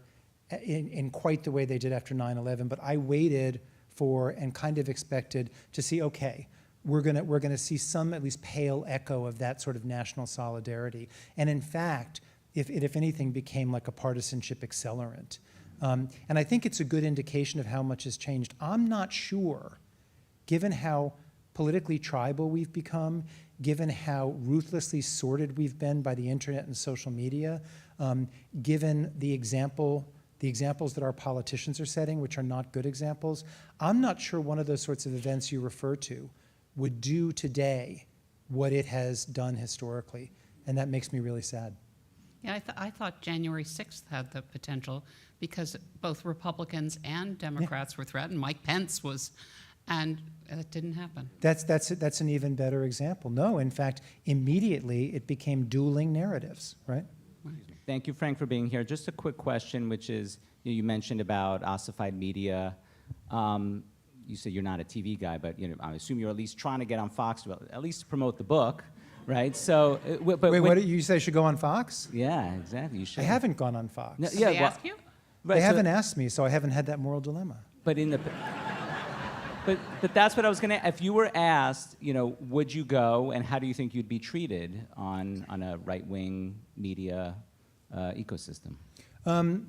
in quite the way they did after 9/11, but I waited for and kind of expected to see, okay, we're gonna see some at least pale echo of that sort of national solidarity. And in fact, if anything, became like a partisanship accelerant. And I think it's a good indication of how much has changed. I'm not sure, given how politically tribal we've become, given how ruthlessly sorted we've been by the internet and social media, given the examples that our politicians are setting, which are not good examples, I'm not sure one of those sorts of events you refer to would do today what it has done historically. And that makes me really sad. Yeah, I thought January 6th had the potential because both Republicans and Democrats were threatened. Mike Pence was, and it didn't happen. That's an even better example. No, in fact, immediately it became dueling narratives, right? Thank you, Frank, for being here. Just a quick question, which is, you mentioned about ossified media. You said you're not a TV guy, but I assume you're at least trying to get on Fox to at least promote the book, right? So, but Wait, what did you say? I should go on Fox? Yeah, exactly. You should. I haven't gone on Fox. No, Did yeah, they well, ask you? right, They so- haven't asked me, so I haven't had that moral dilemma. But in the, but that's what I was gonna. If you were asked, would you go, and how do you think you'd be treated on a right-wing media ecosystem?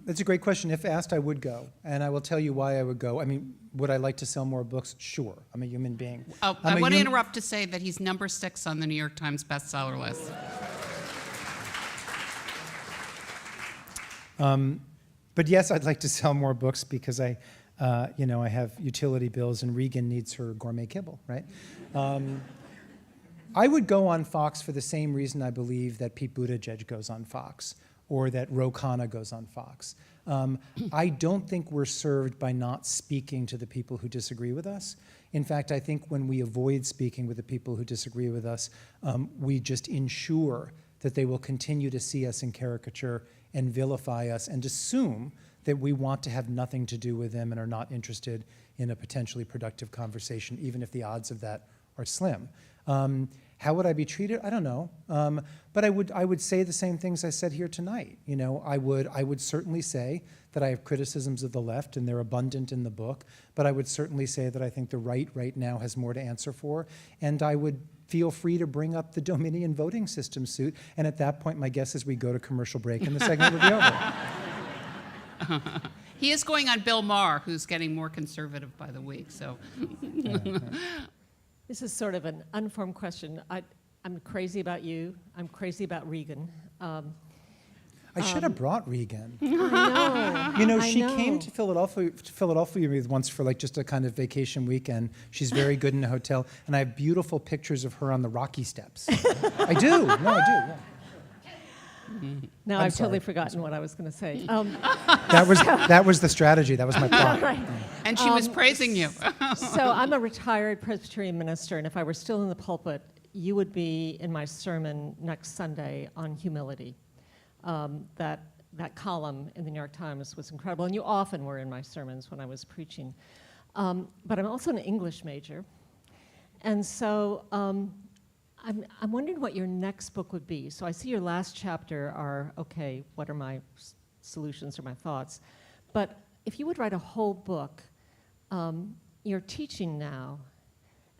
That's a great question. If asked, I would go, and I will tell you why I would go. I mean, would I like to sell more books? Sure. I'm a human being. Oh, I want to interrupt to say that he's number 6 on the New York Times bestseller list. But yes, I'd like to sell more books because I have utility bills, and Regan needs her gourmet kibble, right? I would go on Fox for the same reason I believe that Pete Buttigieg goes on Fox, or that Ro Khanna goes on Fox. I don't think we're served by not speaking to the people who disagree with us. In fact, I think when we avoid speaking with the people who disagree with us, we just ensure that they will continue to see us in caricature and vilify us and assume that we want to have nothing to do with them and are not interested in a potentially productive conversation, even if the odds of that are slim. How would I be treated? I don't know. But I would say the same things I said here tonight. I would certainly say that I have criticisms of the left, and they're abundant in the book. But I would certainly say that I think the right now has more to answer for. And I would feel free to bring up the Dominion voting system suit. And at that point, my guess is we go to commercial break, and the segment will be over. He is going on Bill Maher, who's getting more conservative by the week. So, This is sort of an unformed question. I'm crazy about you. I'm crazy about Regan. I should have brought Regan. I know. She I came know. to Philadelphia with once for like just a kind of vacation weekend. She's very good in a hotel, and I have beautiful pictures of her on the Rocky Steps. I do. No, I do. Yeah. Now I'm I've sorry. totally forgotten what I was going to say. That was the strategy. That was my plot. Right. and she was praising you. So I'm a retired Presbyterian minister, and if I were still in the pulpit, you would be in my sermon next Sunday on humility. That column in the New York Times was incredible, and you often were in my sermons when I was preaching. But I'm also an English major, and so I'm wondering what your next book would be. So I see your last chapter are, okay, what are my solutions or my thoughts? But if you would write a whole book, you're teaching now,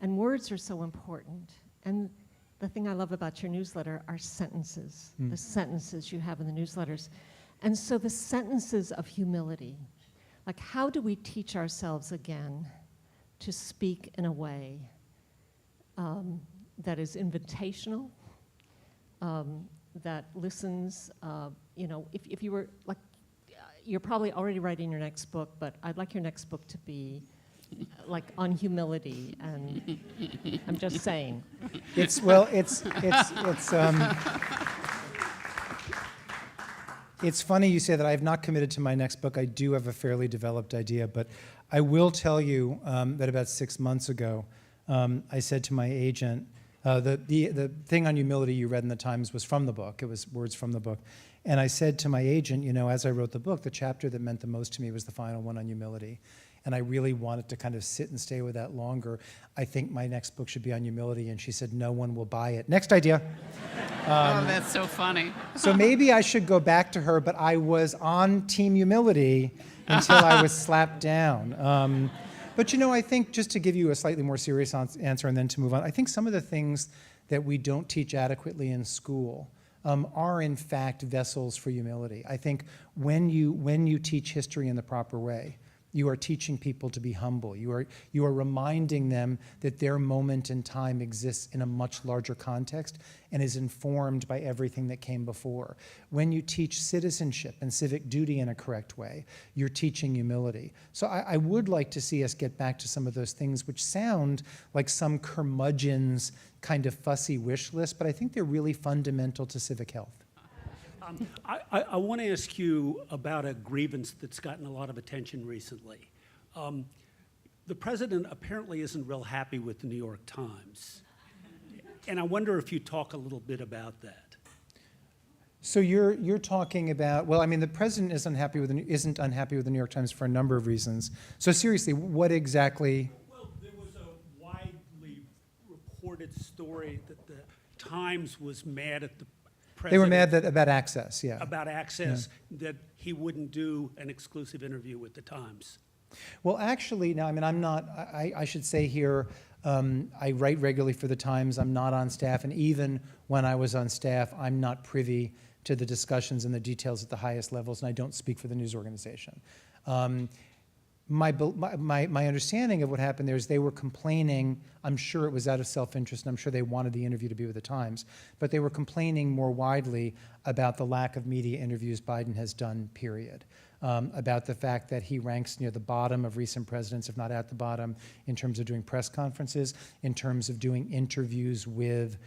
and words are so important. And the thing I love about your newsletter are sentences, the sentences you have in the newsletters. And so the sentences of humility, like how do we teach ourselves again to speak in a way that is invitational, that listens, if you were, like, you're probably already writing your next book, but I'd like your next book to be like on humility, and I'm just saying. It's funny you say that. I have not committed to my next book. I do have a fairly developed idea, but I will tell you that about 6 months ago, I said to my agent, the thing on humility you read in the Times was from the book. It was words from the book. And I said to my agent, as I wrote the book, the chapter that meant the most to me was the final one on humility. And I really wanted to kind of sit and stay with that longer. I think my next book should be on humility. And she said, no one will buy it. Next idea. Oh, that's so funny. So maybe I should go back to her, but I was on Team Humility until I was slapped down. But I think, just to give you a slightly more serious answer and then to move on, I think some of the things that we don't teach adequately in school are in fact vessels for humility. I think when you teach history in the proper way, you are teaching people to be humble. You are reminding them that their moment in time exists in a much larger context and is informed by everything that came before. When you teach citizenship and civic duty in a correct way, you're teaching humility. So I would like to see us get back to some of those things which sound like some curmudgeon's kind of fussy wish list, but I think they're really fundamental to civic health. I want to ask you about a grievance that's gotten a lot of attention recently. The president apparently isn't real happy with the New York Times. And I wonder if you talk a little bit about that. So you're talking about, well, I mean, the president isn't unhappy with the New York Times for a number of reasons. So seriously, what exactly? Well, there was a widely reported story that the Times was mad at the president. They were mad about access, yeah. About access, that he wouldn't do an exclusive interview with the Times. Well, actually, now, I mean, I should say here, I write regularly for the Times. I'm not on staff, and even when I was on staff, I'm not privy to the discussions and the details at the highest levels, and I don't speak for the news organization. My understanding of what happened there is they were complaining. I'm sure it was out of self-interest, and I'm sure they wanted the interview to be with the Times, but they were complaining more widely about the lack of media interviews Biden has done, period. About the fact that he ranks near the bottom of recent presidents, if not at the bottom, in terms of doing press conferences, in terms of doing interviews with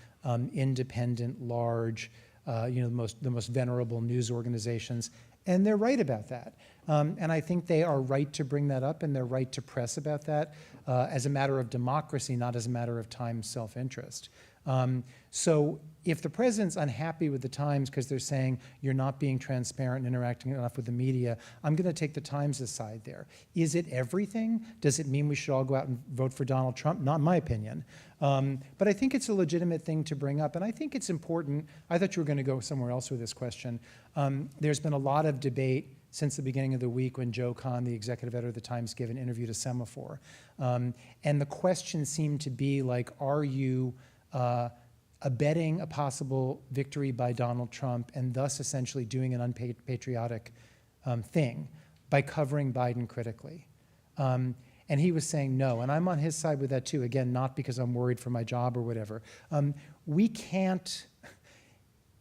independent, large, the most venerable news organizations. And they're right about that. And I think they are right to bring that up, and they're right to press about that as a matter of democracy, not as a matter of Times self-interest. So if the president's unhappy with the Times because they're saying you're not being transparent and interacting enough with the media, I'm going to take the Times' side there. Is it everything? Does it mean we should all go out and vote for Donald Trump? Not in my opinion. But I think it's a legitimate thing to bring up, and I think it's important. I thought you were going to go somewhere else with this question. There's been a lot of debate since the beginning of the week when Joe Kahn, the executive editor of the Times, gave an interview to Semaphore. And the question seemed to be like, are you abetting a possible victory by Donald Trump and thus essentially doing an unpatriotic thing by covering Biden critically? And he was saying no, and I'm on his side with that too. Again, not because I'm worried for my job or whatever.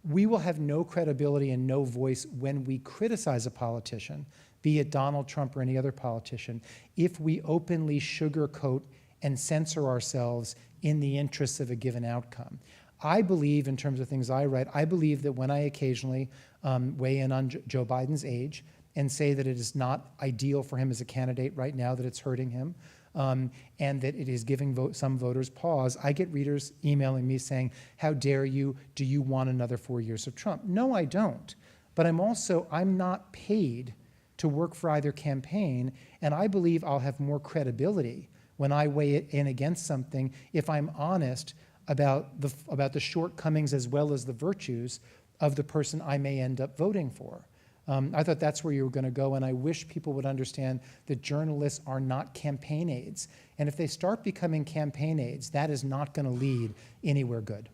We will have no credibility and no voice when we criticize a politician, be it Donald Trump or any other politician, if we openly sugarcoat and censor ourselves in the interests of a given outcome. I believe, in terms of things I write, I believe that when I occasionally weigh in on Joe Biden's age and say that it is not ideal for him as a candidate right now, that it's hurting him, and that it is giving some voters pause, I get readers emailing me saying, how dare you, do you want another 4 years of Trump? No, I don't. But I'm not paid to work for either campaign, and I believe I'll have more credibility when I weigh it in against something if I'm honest about the shortcomings as well as the virtues of the person I may end up voting for. I thought that's where you were going to go, and I wish people would understand that journalists are not campaign aides. And if they start becoming campaign aides, that is not going to lead anywhere good.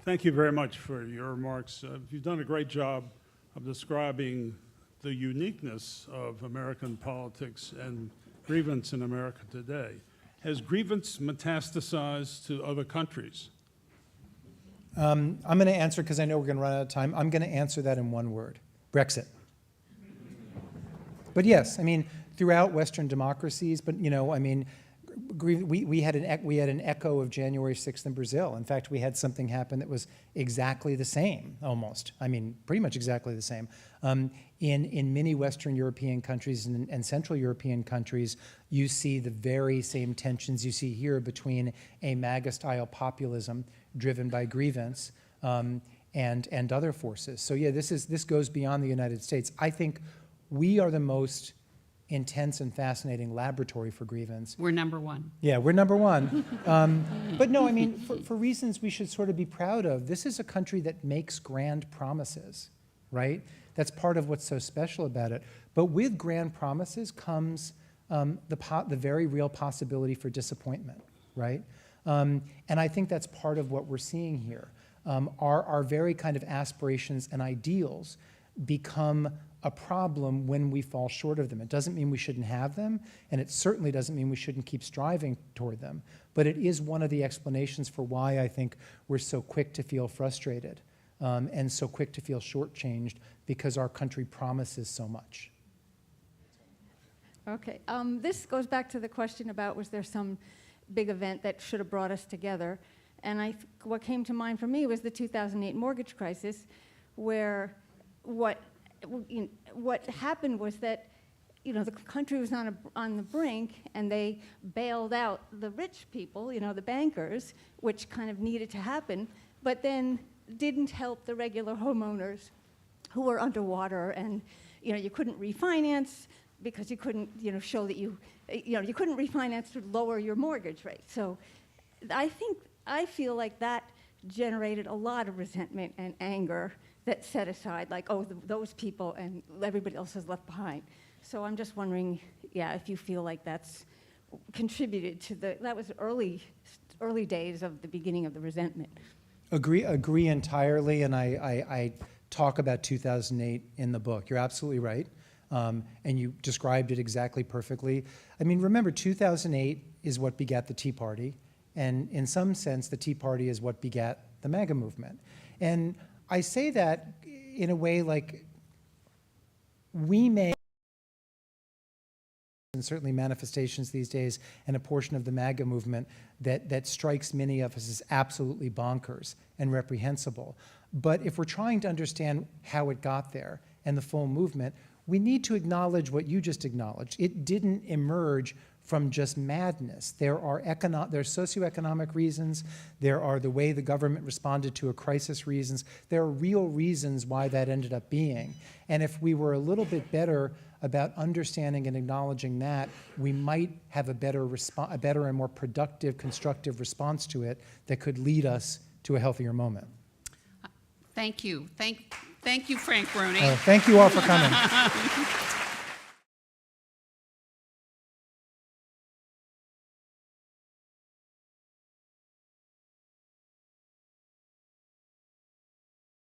Thank you very much for your remarks. You've done a great job of describing the uniqueness of American politics and grievance in America today. Has grievance metastasized to other countries? I'm going to answer, because I know we're going to run out of time, I'm going to answer that in one word: Brexit. But yes, I mean, throughout Western democracies, but I mean, we had an echo of January 6th in Brazil. In fact, we had something happen that was exactly the same, almost. I mean, pretty much exactly the same. In many Western European countries and Central European countries, you see the very same tensions you see here between a MAGA-style populism driven by grievance and other forces. So yeah, this goes beyond the United States. I think we are the most intense and fascinating laboratory for grievance. We're number one. Yeah, we're number one. But no, I mean, for reasons we should sort of be proud of, this is a country that makes grand promises, right? That's part of what's so special about it. But with grand promises comes the very real possibility for disappointment, right? And I think that's part of what we're seeing here. Our very kind of aspirations and ideals become a problem when we fall short of them. It doesn't mean we shouldn't have them, and it certainly doesn't mean we shouldn't keep striving toward them. But it is one of the explanations for why I think we're so quick to feel frustrated and so quick to feel shortchanged, because our country promises so much. Okay, this goes back to the question about, was there some big event that should have brought us together? And what came to mind for me was the 2008 mortgage crisis, where what happened was that, the country was on the brink, and they bailed out the rich people, the bankers, which kind of needed to happen, but then didn't help the regular homeowners who were underwater, and you couldn't refinance because you couldn't show that you couldn't refinance to lower your mortgage rate. So I feel like that generated a lot of resentment and anger that set aside, like, oh, those people and everybody else is left behind. So I'm just wondering, if you feel like that's contributed to that was early days of the beginning of the resentment. Agree entirely, and I talk about 2008 in the book. You're absolutely right, and you described it exactly perfectly. I mean, remember, 2008 is what begat the Tea Party, and in some sense, the Tea Party is what begat the MAGA movement. And I say that in a way like we may, and certainly manifestations these days, and a portion of the MAGA movement that strikes many of us as absolutely bonkers and reprehensible. But if we're trying to understand how it got there and the full movement, we need to acknowledge what you just acknowledged. It didn't emerge from just madness. There are socioeconomic reasons. There are the way the government responded to a crisis reasons. There are real reasons why that ended up being. And if we were a little bit better about understanding and acknowledging that, we might have a better and more productive, constructive response to it that could lead us to a healthier moment. Thank you. Thank you, Frank Bruni. Thank you all for coming.